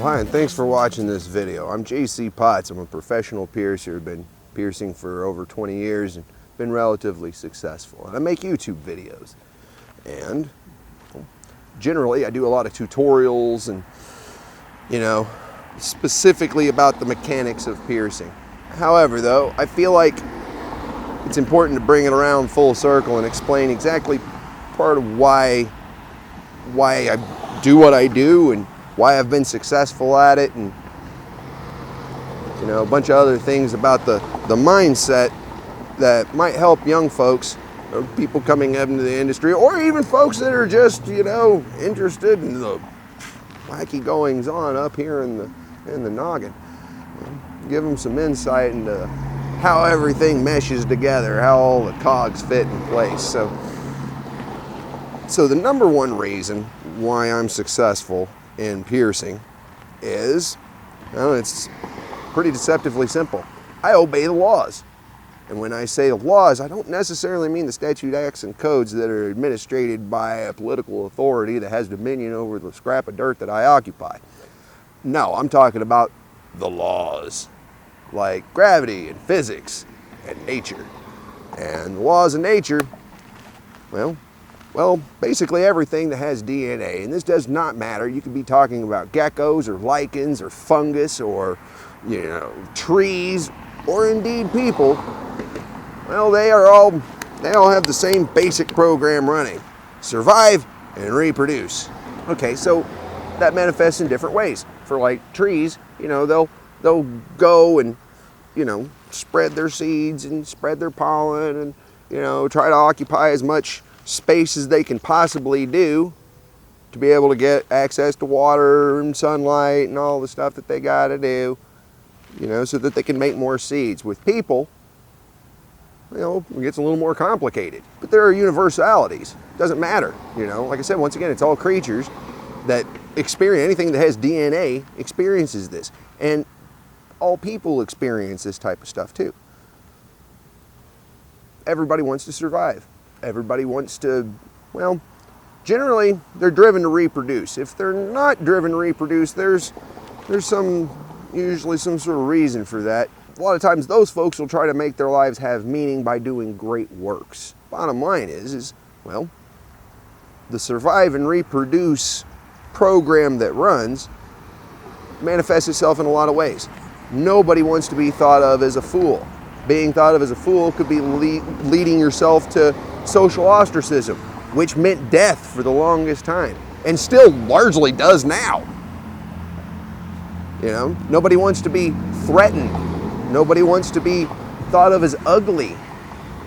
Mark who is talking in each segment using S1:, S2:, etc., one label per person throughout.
S1: Well, hi, and thanks for watching this video. I'm JC Potts. I'm a professional piercer. I've been piercing for over 20 years and been relatively successful. And I make YouTube videos. And generally, I do a lot of tutorials and, specifically about the mechanics of piercing. However, though, I feel like it's important to bring it around full circle and explain exactly part of why I do what I do and why I've been successful at it, and a bunch of other things about the mindset that might help young folks or people coming up into the industry, or even folks that are just interested in the wacky goings on up here in the noggin. Give them some insight into how everything meshes together, how all the cogs fit in place. So the number one reason why I'm successful in piercing is, it's pretty deceptively simple. I obey the laws. And when I say the laws, I don't necessarily mean the statute, acts, and codes that are administered by a political authority that has dominion over the scrap of dirt that I occupy. No, I'm talking about the laws, like gravity and physics and nature. And the laws of nature, well, basically everything that has DNA, and this does not matter. You could be talking about geckos or lichens or fungus or, trees or indeed people. Well, they all have the same basic program running: survive and reproduce. Okay, so that manifests in different ways. For like trees, they'll go and, spread their seeds and spread their pollen and, try to occupy as much space as they can possibly do to be able to get access to water and sunlight and all the stuff that they got to do, so that they can make more seeds. With people, it gets a little more complicated, but there are universalities. It doesn't matter, like I said, once again, it's all creatures that experience anything that has DNA experiences this, and all people experience this type of stuff too. Everybody wants to survive. Everybody wants to, generally they're driven to reproduce. If they're not driven to reproduce, there's usually some sort of reason for that. A lot of times those folks will try to make their lives have meaning by doing great works. Bottom line is the survive and reproduce program that runs manifests itself in a lot of ways. Nobody wants to be thought of as a fool. Being thought of as a fool could be leading yourself to social ostracism, which meant death for the longest time, and still largely does now. Nobody wants to be threatened. Nobody wants to be thought of as ugly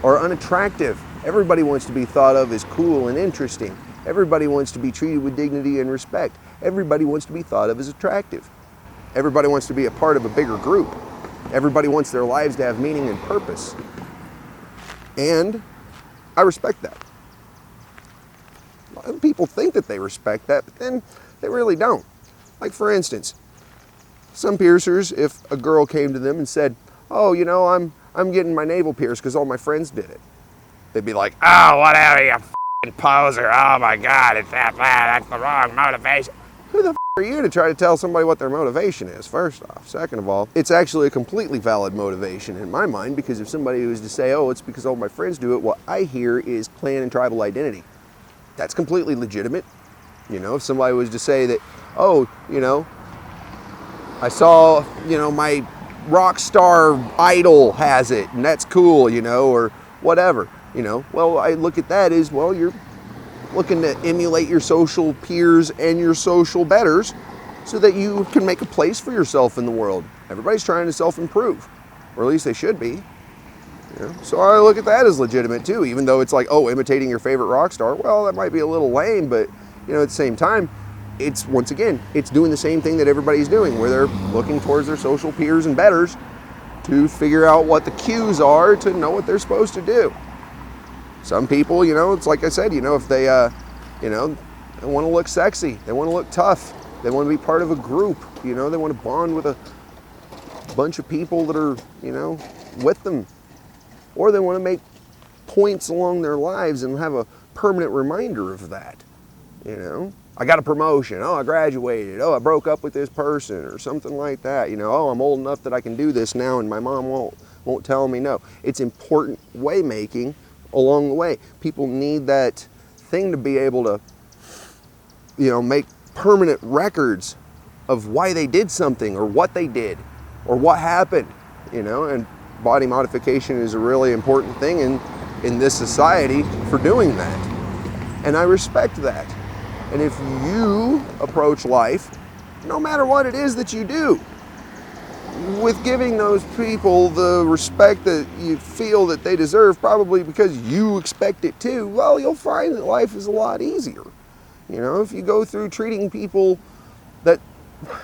S1: or unattractive. Everybody wants to be thought of as cool and interesting. Everybody wants to be treated with dignity and respect. Everybody wants to be thought of as attractive. Everybody wants to be a part of a bigger group. Everybody wants their lives to have meaning and purpose. And I respect that. A lot of people think that they respect that, but then they really don't. Like, for instance, some piercers, if a girl came to them and said, "Oh, I'm getting my navel pierced because all my friends did it," they'd be like, "Oh, whatever, you f***ing poser. Oh my God, it's that bad. That's the wrong motivation." Who the f*** are you to try to tell somebody what their motivation is, first off? Second of all, it's actually a completely valid motivation in my mind, because if somebody was to say, "Oh, it's because all my friends do it," what I hear is clan and tribal identity. That's completely legitimate. If somebody was to say that, "Oh, I saw, my rock star idol has it, and that's cool, or whatever, well, I look at that as, well, you're looking to emulate your social peers and your social betters so that you can make a place for yourself in the world. Everybody's trying to self-improve, or at least they should be. So I look at that as legitimate too, even though it's like, oh, imitating your favorite rock star. Well, that might be a little lame, but at the same time, it's, once again, it's doing the same thing that everybody's doing, where they're looking towards their social peers and betters to figure out what the cues are to know what they're supposed to do. Some people, it's like I said, if they, they want to look sexy, they want to look tough, they want to be part of a group, they want to bond with a bunch of people that are, with them, or they want to make points along their lives and have a permanent reminder of that, I got a promotion. Oh, I graduated. Oh, I broke up with this person or something like that. You know, oh, I'm old enough that I can do this now and my mom won't tell me no. It's important way making along the way. People need that thing to be able to, you know, make permanent records of why they did something or what they did or what happened, you know, and body modification is a really important thing in this society for doing that. And I respect that. And if you approach life, no matter what it is that you do, with giving those people the respect that you feel that they deserve, probably because you expect it too, well, you'll find that life is a lot easier. You know, if you go through treating people that,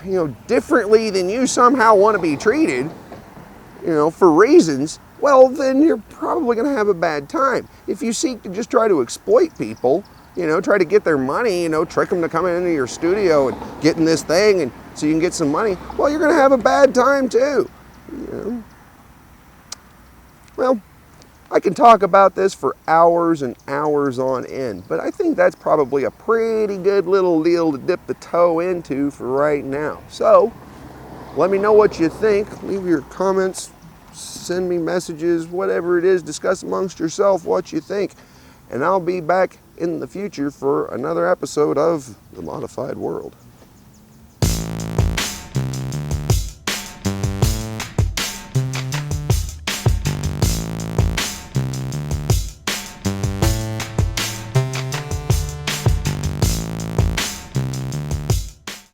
S1: you know, differently than you somehow want to be treated, you know, for reasons, well, then you're probably going to have a bad time. If you seek to just try to exploit people, you know, try to get their money, you know, trick them to come into your studio and get in this thing and so you can get some money, well, you're going to have a bad time too. You know? Well, I can talk about this for hours and hours on end, but I think that's probably a pretty good little deal to dip the toe into for right now. So, let me know what you think. Leave your comments, send me messages, whatever it is, discuss amongst yourself what you think. And I'll be back in the future for another episode of The Modified World.